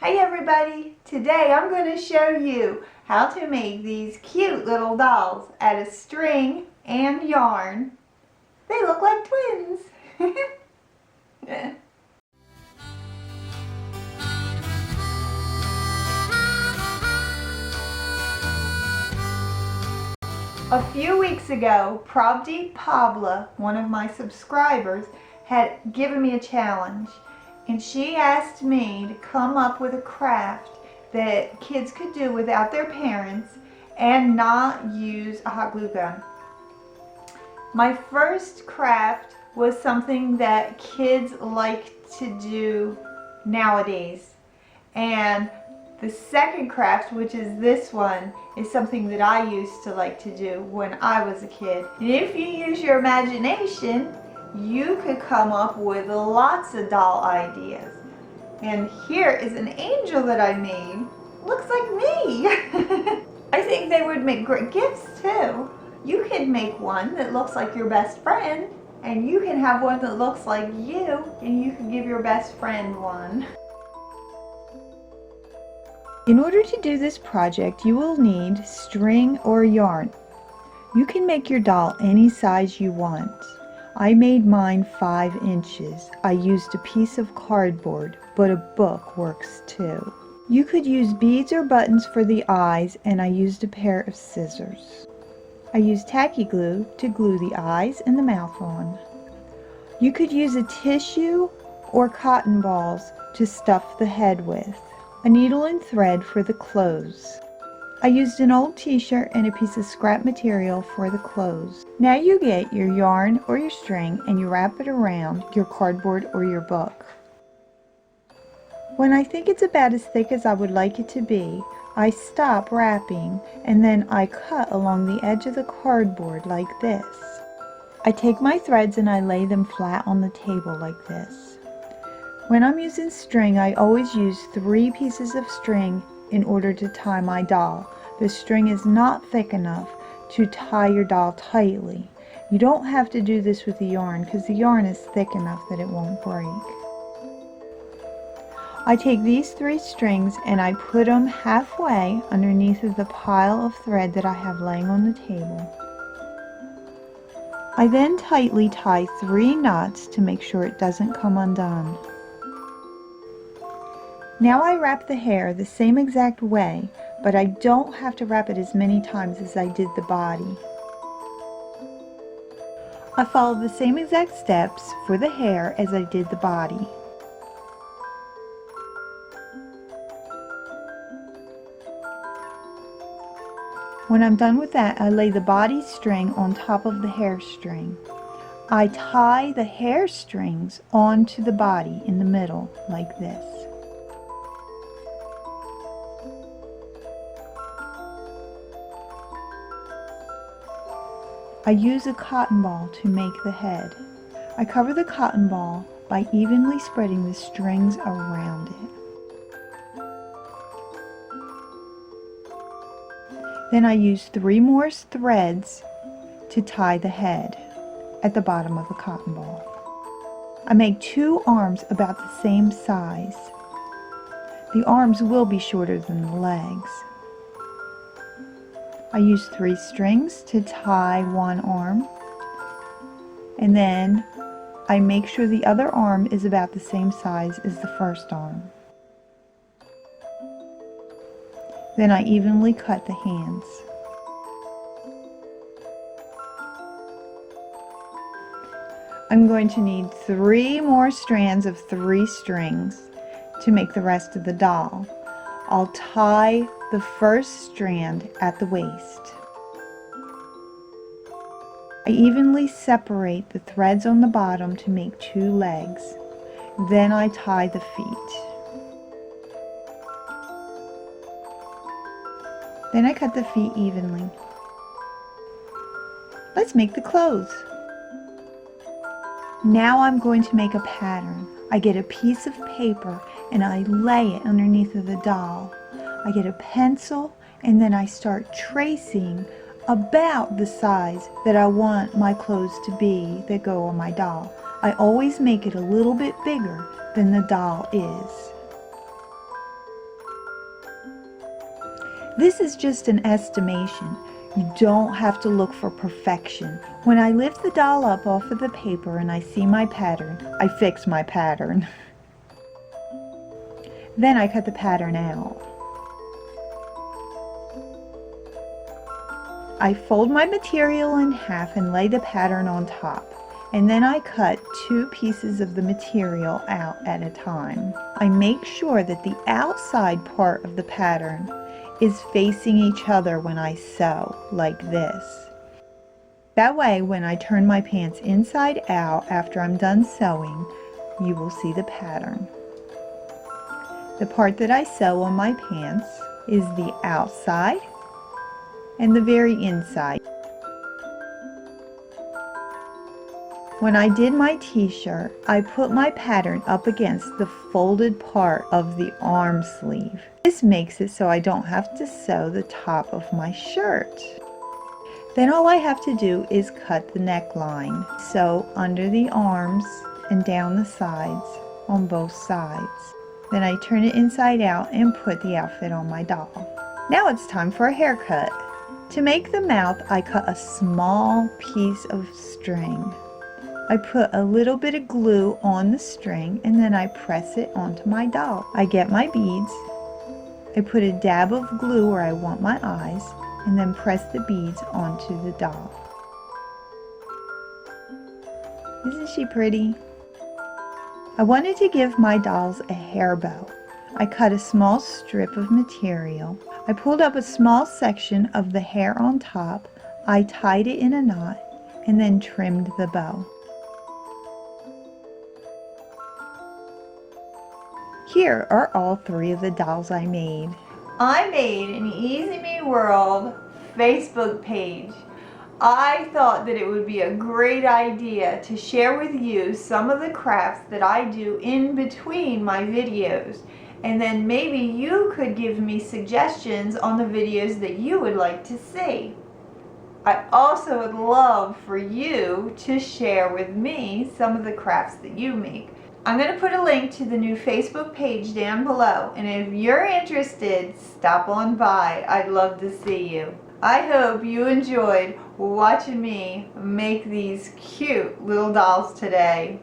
Hey everybody! Today I'm going to show you how to make these cute little dolls out of string and yarn. They look like twins! A few weeks ago, Pravdeep Pabla, one of my subscribers, had given me a challenge. And she asked me to come up with a craft that kids could do without their parents and not use a hot glue gun. My first craft was something that kids like to do nowadays. And the second craft, which is this one, is something that I used to like to do when I was a kid. And if you use your imagination, you could come up with lots of doll ideas. And here is an angel that I made. Looks like me. I think they would make great gifts too. You could make one that looks like your best friend, and you can have one that looks like you, and you can give your best friend one. In order to do this project, you will need string or yarn. You can make your doll any size you want. I made mine 5 inches. I used a piece of cardboard, but a book works too. You could use beads or buttons for the eyes, and I used a pair of scissors. I used tacky glue to glue the eyes and the mouth on. You could use a tissue or cotton balls to stuff the head with. A needle and thread for the clothes. I used an old t-shirt and a piece of scrap material for the clothes. Now you get your yarn or your string and you wrap it around your cardboard or your book. When I think it's about as thick as I would like it to be, I stop wrapping and then I cut along the edge of the cardboard like this. I take my threads and I lay them flat on the table like this. When I'm using string, I always use 3 pieces of string in order to tie my doll. The string is not thick enough to tie your doll tightly. You don't have to do this with the yarn because the yarn is thick enough that it won't break. I take these 3 strings and I put them halfway underneath of the pile of thread that I have laying on the table. I then tightly tie 3 knots to make sure it doesn't come undone. Now I wrap the hair the same exact way, but I don't have to wrap it as many times as I did the body. I follow the same exact steps for the hair as I did the body. When I'm done with that, I lay the body string on top of the hair string. I tie the hair strings onto the body in the middle like this. I use a cotton ball to make the head. I cover the cotton ball by evenly spreading the strings around it. Then I use 3 more threads to tie the head at the bottom of the cotton ball. I make 2 arms about the same size. The arms will be shorter than the legs. I use 3 strings to tie one arm, and then I make sure the other arm is about the same size as the first arm. Then I evenly cut the hands. I'm going to need 3 more strands of 3 strings to make the rest of the doll. I'll tie the first strand at the waist. I evenly separate the threads on the bottom to make 2 legs. Then I tie the feet. Then I cut the feet evenly. Let's make the clothes. Now I'm going to make a pattern. I get a piece of paper and I lay it underneath of the doll. I get a pencil and then I start tracing about the size that I want my clothes to be that go on my doll. I always make it a little bit bigger than the doll is. This is just an estimation. You don't have to look for perfection. When I lift the doll up off of the paper and I see my pattern, I fix my pattern. Then I cut the pattern out. I fold my material in half and lay the pattern on top. And then I cut 2 pieces of the material out at a time. I make sure that the outside part of the pattern is facing each other when I sew, like this. That way, when I turn my pants inside out after I'm done sewing, you will see the pattern. The part that I sew on my pants is the outside and the very inside. When I did my t-shirt, I put my pattern up against the folded part of the arm sleeve. This makes it so I don't have to sew the top of my shirt. Then all I have to do is cut the neckline. Sew under the arms and down the sides on both sides. Then I turn it inside out and put the outfit on my doll. Now it's time for a haircut. To make the mouth, I cut a small piece of string. I put a little bit of glue on the string and then I press it onto my doll. I get my beads. I put a dab of glue where I want my eyes and then press the beads onto the doll. Isn't she pretty? I wanted to give my dolls a hair bow. I cut a small strip of material. I pulled up a small section of the hair on top. I tied it in a knot and then trimmed the bow. Here are all 3 of the dolls I made. I made an Easy Me World Facebook page. I thought that it would be a great idea to share with you some of the crafts that I do in between my videos. And then maybe you could give me suggestions on the videos that you would like to see. I also would love for you to share with me some of the crafts that you make. I'm going to put a link to the new Facebook page down below, and if you're interested, stop on by. I'd love to see you. I hope you enjoyed watching me make these cute little dolls today.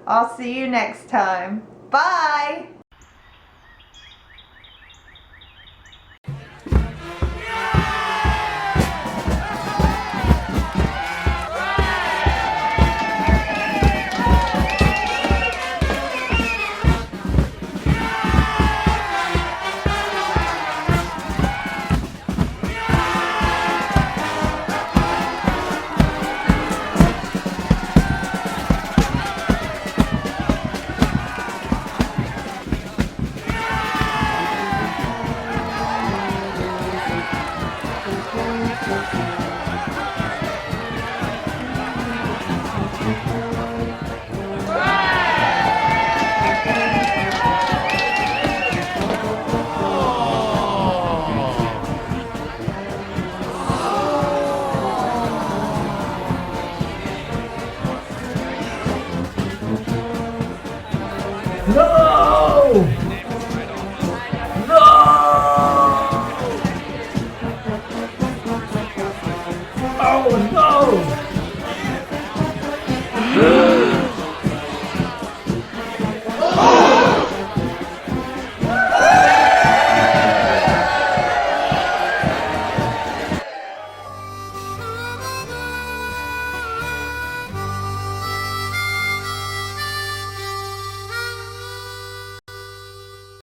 I'll see you next time. Bye!